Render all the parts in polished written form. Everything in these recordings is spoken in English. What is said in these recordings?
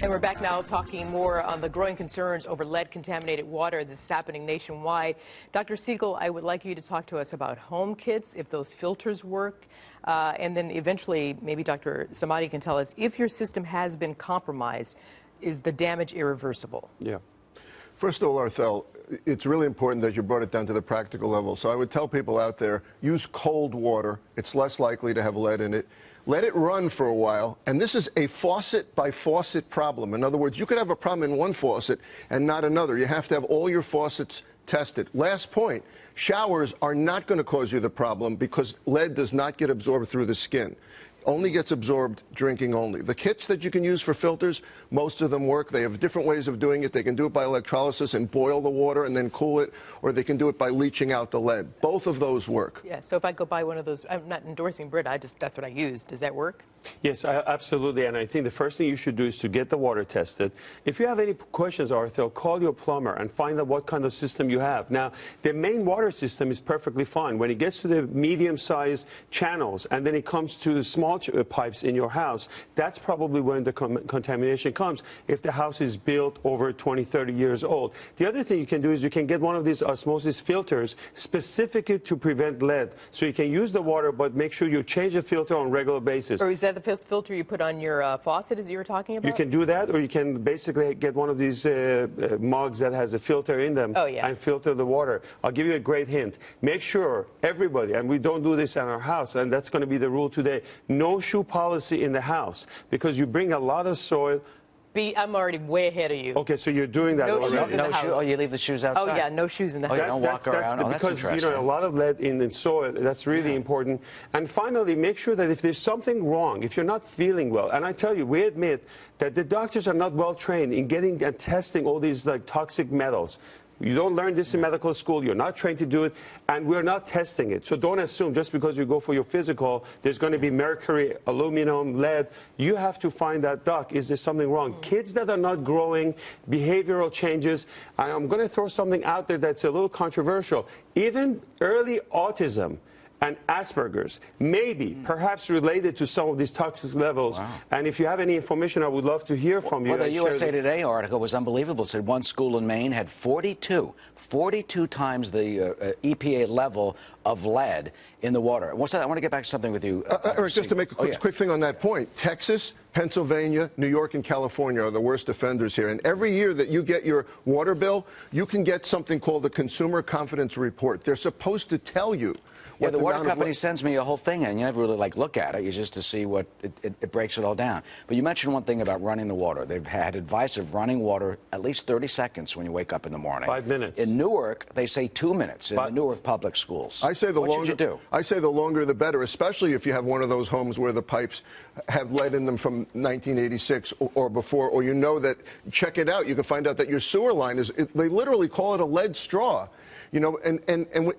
And we're back now talking more on the growing concerns over lead-contaminated water. This is happening nationwide. Dr. Siegel, I would like you to talk to us about home kits, if those filters work, and then eventually maybe Dr. Samadi can tell us if your system has been compromised, is the damage irreversible? Yeah. First of all, Arthel, it's really important that you brought it down to the practical level. So I would tell people out there, use cold water. It's less likely to have lead in it. Let it run for a while, and this is a faucet-by-faucet problem. In other words, you could have a problem in one faucet and not another. You have to have all your faucets tested. Last point, showers are not going to cause you the problem because lead does not get absorbed through the skin. Only gets absorbed drinking only. The kits that you can use for filters, most of them work. They have different ways of doing it. They can do it by electrolysis and boil the water and then cool it, or they can do it by leaching out the lead. Both of those work. Yeah, so if I go buy one of those, I'm not endorsing Brita, that's what I use. Does that work? Yes, absolutely. And I think the first thing you should do is to get the water tested. If you have any questions, Arthur, call your plumber and find out what kind of system you have. Now, the main water system is perfectly fine. When it gets to the medium-sized channels and then it comes to the small pipes in your house, that's probably when the contamination comes, if the house is built over 20, 30 years old. The other thing you can do is you can get one of these osmosis filters specifically to prevent lead. So you can use the water, but make sure you change the filter on a regular basis. Or is that the filter you put on your faucet, as you were talking about? You can do that, or you can basically get one of these mugs that has a filter in them and filter the water. I'll give you a great hint. Make sure everybody, and we don't do this in our house, and that's going to be the rule today, no shoe policy in the house, because you bring a lot of soil. I'm already way ahead of you. Okay, so you're doing that already. No shoe. Oh, you leave the shoes outside. Oh yeah, no shoes in the house. You don't walk around. Oh, that's because you know a lot of lead in soil. That's really important. And finally, make sure that if there's something wrong, if you're not feeling well, and I tell you, we admit that the doctors are not well trained in getting and testing all these like toxic metals. You don't learn this in medical school. You're not trained to do it, and we're not testing it. So don't assume just because you go for your physical, there's going to be mercury, aluminum, lead. You have to find out, doc, is there something wrong? Kids that are not growing, behavioral changes. I'm going to throw something out there that's a little controversial. Even early autism and Asperger's may be perhaps related to some of these toxic levels. Wow. And if you have any information, I would love to hear from you. Well, the USA Today article was unbelievable. It said one school in Maine had 42 times the EPA level of lead in the water. What's that? I want to get back to something with you. Eric, just to make a quick thing on that point. Texas, Pennsylvania, New York, and California are the worst offenders here. And every year that you get your water bill, you can get something called the Consumer Confidence Report. They're supposed to tell you. Yeah, the water company sends me a whole thing, and you never really look at it. You just to see what it breaks it all down. But you mentioned one thing about running the water. They've had advice of running water at least 30 seconds when you wake up in the morning. 5 minutes. In Newark, they say 2 minutes in the Newark public schools. I say the what longer. Should you do? I say the longer the better, especially if you have one of those homes where the pipes have lead in them from 1986 or before, or you know that. Check it out. You can find out that your sewer line is. They literally call it a lead straw. You know, and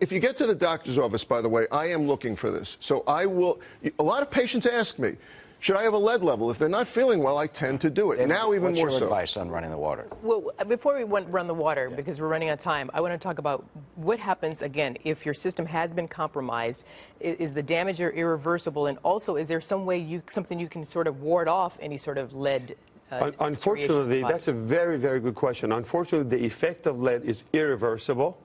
if you get to the doctor's office, by the way, I am looking for this. So I will. A lot of patients ask me, should I have a lead level? If they're not feeling well, I tend to do it. Now even more so. What's your advice on running the water? Well, before we run the water, because we're running out of time, I want to talk about what happens, again, if your system has been compromised. Is the damage irreversible? And also, is there some way something you can sort of ward off any sort of lead? Unfortunately, that's a very, very good question. Unfortunately, the effect of lead is irreversible,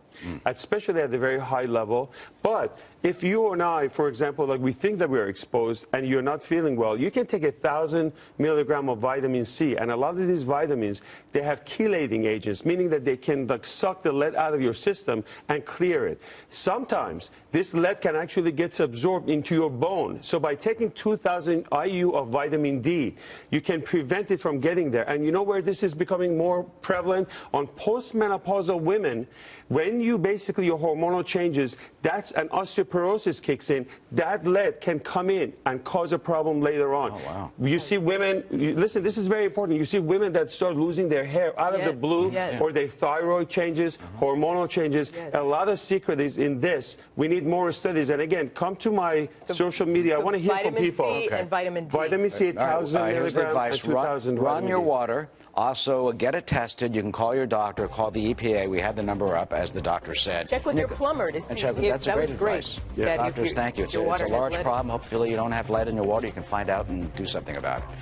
especially at the very high level. But if you and I, for example, like we think that we're exposed and you're not feeling well, you can take 1,000 milligrams of vitamin C. And a lot of these vitamins, they have chelating agents, meaning that they can like suck the lead out of your system and clear it. Sometimes this lead can actually get absorbed into your bone. So by taking 2,000 IU of vitamin D, you can prevent it from getting there. And you know where this is becoming more prevalent? On postmenopausal women. When you basically, your hormonal changes, that's an osteoporosis kicks in, that lead can come in and cause a problem later on. Oh, wow. You see women, listen, this is very important. You see women that start losing their hair out of the blue, or their thyroid changes, hormonal changes. A lot of secret is in this. We need more studies. And again, come to my social media. I want to hear from people. Vitamin C and vitamin D. Vitamin C, 1,000 milligrams, and 2,000 Run your water. Also, get it tested. You can call your doctor, call the EPA. We have the number up, as the doctor said. Check with your plumber to see if that's great advice. Yeah. Doctors, thank you. It's a large problem. Hopefully you don't have lead in your water. You can find out and do something about it.